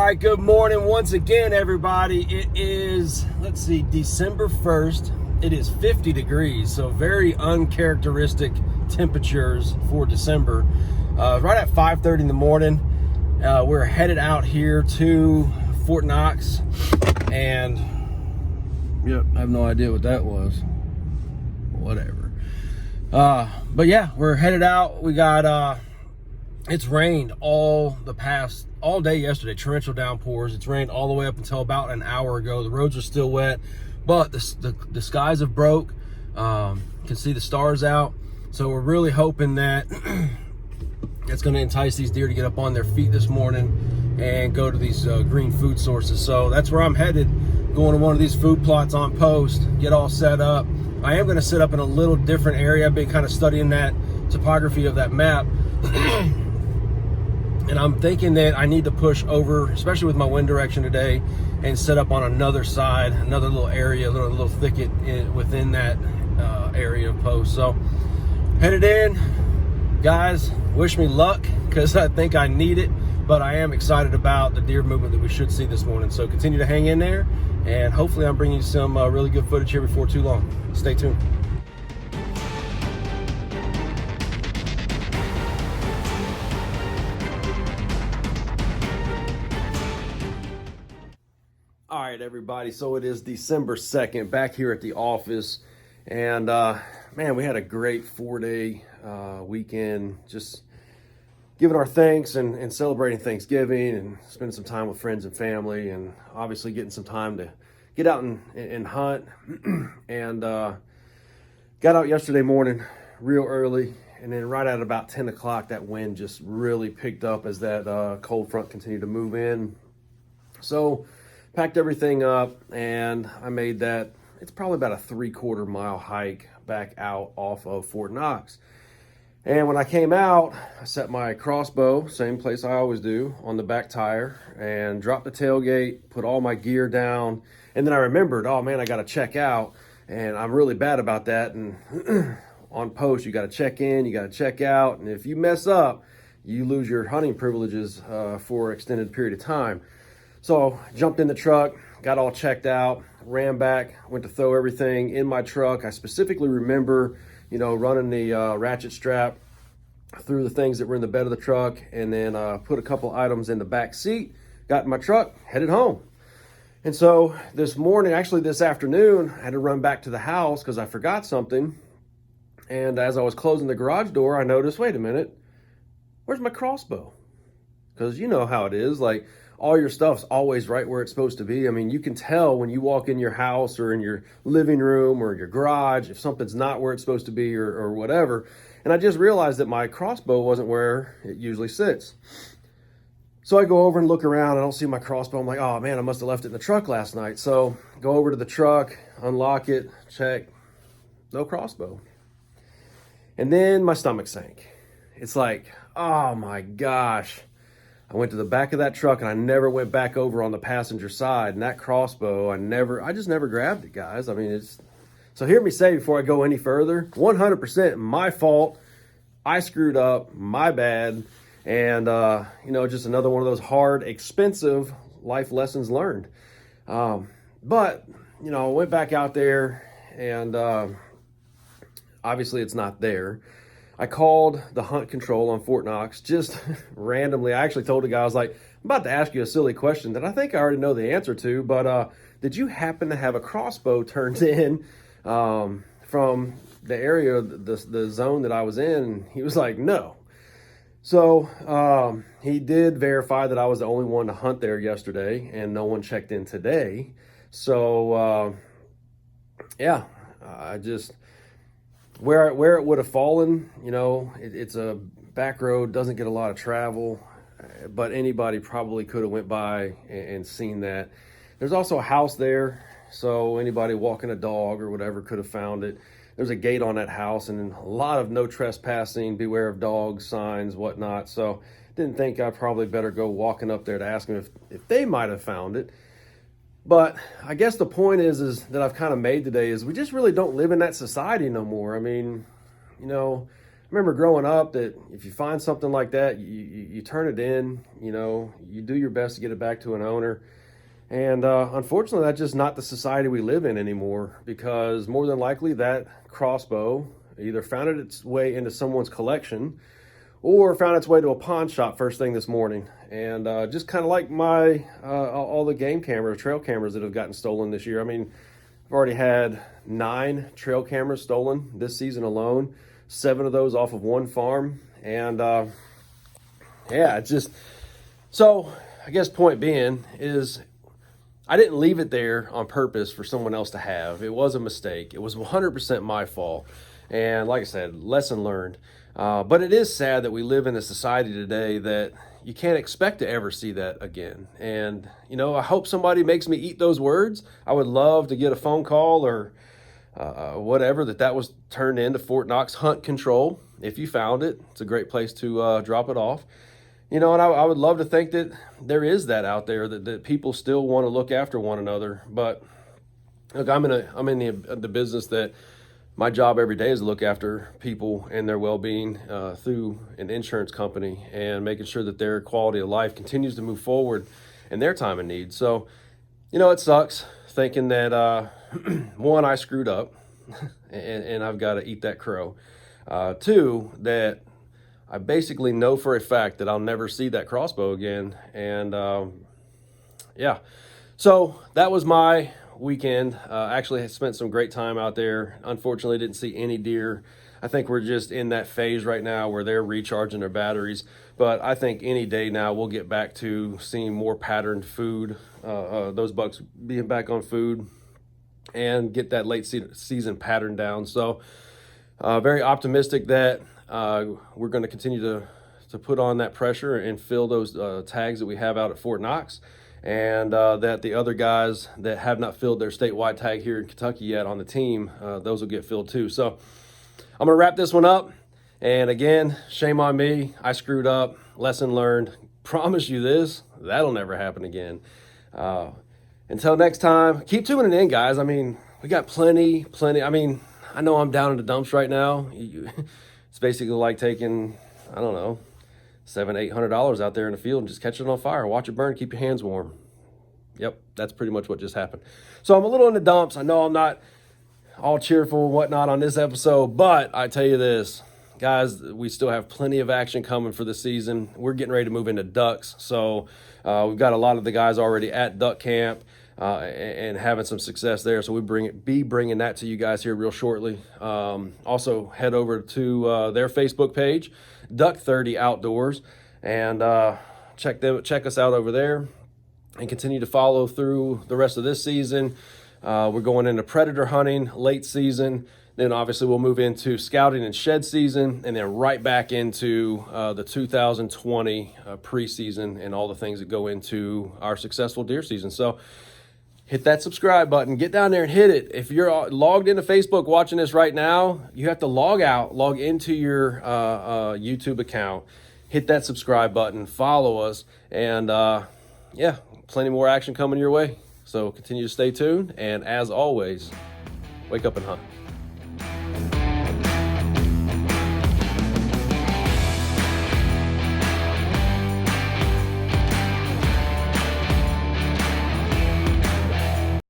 right, good morning once again, everybody. It is, let's see, December 1st. It is 50 degrees, so very uncharacteristic temperatures for December. Right at 5:30 in the morning, we're headed out here to Fort Knox, and yep, I have no idea what that was. Whatever. But yeah, we're headed out. We got it's rained all day yesterday, torrential downpours. It's rained all the way up until about an hour ago. The roads are still wet, but the skies have broke. Can see the stars out. So we're really hoping that it's going to entice these deer to get up on their feet this morning and go to these green food sources. So that's where I'm headed, going to one of these food plots on post, get all set up. I am going to sit up in a little different area. I've been kind of studying that topography of that map. And I'm thinking that I need to push over, especially with my wind direction today, and set up on another side, another little area, a little thicket within that area of post. So headed in, guys. Wish me luck, because I think I need it, but I am excited about the deer movement that we should see this morning. So continue to hang in there, and hopefully I'm bringing you some really good footage here before too long. Stay tuned. All right, everybody, so it is December 2nd, back here at the office, and man, we had a great 4-day weekend, just giving our thanks and celebrating Thanksgiving and spending some time with friends and family, and obviously getting some time to get out and hunt. And got out yesterday morning real early, and then right at about 10 o'clock, that wind just really picked up as that cold front continued to move in. So packed everything up, and I made that, it's probably about a 3/4 mile hike back out off of Fort Knox. And when I came out, I set my crossbow, same place I always do, on the back tire, and dropped the tailgate, put all my gear down, and then I remembered, oh man, I got to check out, and I'm really bad about that. And on post, you got to check in, you got to check out, and if you mess up, you lose your hunting privileges for an extended period of time. So jumped in the truck, got all checked out, ran back, went to throw everything in my truck. I specifically remember, running the ratchet strap through the things that were in the bed of the truck, and then put a couple items in the back seat, got in my truck, headed home. And so this afternoon, I had to run back to the house because I forgot something. And as I was closing the garage door, I noticed, wait a minute, where's my crossbow? Because you know how it is, like, all your stuff's always right where it's supposed to be. I mean, you can tell when you walk in your house or in your living room or your garage if something's not where it's supposed to be or whatever. And I just realized that my crossbow wasn't where it usually sits. So I go over and look around. I don't see my crossbow. I'm like, oh man, I must have left it in the truck last night. So go over to the truck, unlock it, check, no crossbow. And then my stomach sank. It's like, oh my gosh. I went to the back of that truck, and I never went back over on the passenger side. And that crossbow, I just never grabbed it, guys. I mean, so hear me say before I go any further, 100% my fault. I screwed up, my bad. And, just another one of those hard, expensive life lessons learned. But, I went back out there, and obviously it's not there. I called the hunt control on Fort Knox just randomly. I actually told the guy, I was like, I'm about to ask you a silly question that I think I already know the answer to, but did you happen to have a crossbow turned in from the area, the zone that I was in? And he was like, no. So he did verify that I was the only one to hunt there yesterday, and no one checked in today. So yeah, I just... Where it would have fallen, it's a back road, doesn't get a lot of travel, but anybody probably could have went by and seen that. There's also a house there, so anybody walking a dog or whatever could have found it. There's a gate on that house, and a lot of no trespassing, beware of dogs, signs, whatnot. So didn't think I probably better go walking up there to ask them if they might have found it. But I guess the point is that I've kind of made today is we just really don't live in that society no more. I mean, remember growing up that if you find something like that, you turn it in, you know, you do your best to get it back to an owner. And unfortunately, that's just not the society we live in anymore, because more than likely that crossbow either found its way into someone's collection or found its way to a pawn shop first thing this morning. And just kind of like my all the game cameras, trail cameras that have gotten stolen this year. I mean, I've already had 9 trail cameras stolen this season alone, 7 of those off of one farm. And yeah, it's just, so I guess point being is I didn't leave it there on purpose for someone else to have. It was a mistake. It was 100% my fault. And like I said, lesson learned. But it is sad that we live in a society today that you can't expect to ever see that again. And, you know, I hope somebody makes me eat those words. I would love to get a phone call or whatever that was turned into Fort Knox Hunt Control. If you found it, it's a great place to drop it off. You know, and I would love to think that there is that out there, that people still want to look after one another. But look, I'm in the business that my job every day is to look after people and their well-being through an insurance company and making sure that their quality of life continues to move forward in their time of need. So, you know, it sucks thinking that, one, I screwed up and I've got to eat that crow. 2, that I basically know for a fact that I'll never see that crossbow again. And yeah, so that was my weekend. Actually spent some great time out there. Unfortunately, didn't see any deer. I think we're just in that phase right now where they're recharging their batteries. But I think any day now we'll get back to seeing more patterned food, those bucks being back on food, and get that late season pattern down. So very optimistic that we're going to continue to put on that pressure and fill those tags that we have out at Fort Knox, and that the other guys that have not filled their statewide tag here in Kentucky yet on the team, those will get filled too. So I'm going to wrap this one up. And again, shame on me. I screwed up. Lesson learned. Promise you this, that'll never happen again. Until next time, keep tuning in, guys. I mean, we got plenty. I mean, I know I'm down in the dumps right now. It's basically like taking, I don't know, $700-800 out there in the field and just catch it on fire, watch it burn, keep your hands warm. Yep, that's pretty much what just happened. So I'm a little in the dumps. I know I'm not all cheerful and whatnot on this episode, but I tell you this, guys, we still have plenty of action coming for the season. We're getting ready to move into ducks. So we've got a lot of the guys already at duck camp and having some success there. So be bringing that to you guys here real shortly. Also head over to their Facebook page, Duck 30 Outdoors, and check us out over there, and continue to follow through the rest of this season. We're going into predator hunting late season. Then obviously we'll move into scouting and shed season, and then right back into the 2020 preseason and all the things that go into our successful deer season. So hit that subscribe button, get down there and hit it. If you're logged into Facebook watching this right now, you have to log into your YouTube account, hit that subscribe button, follow us, and yeah, plenty more action coming your way. So continue to stay tuned, and as always, wake up and hunt.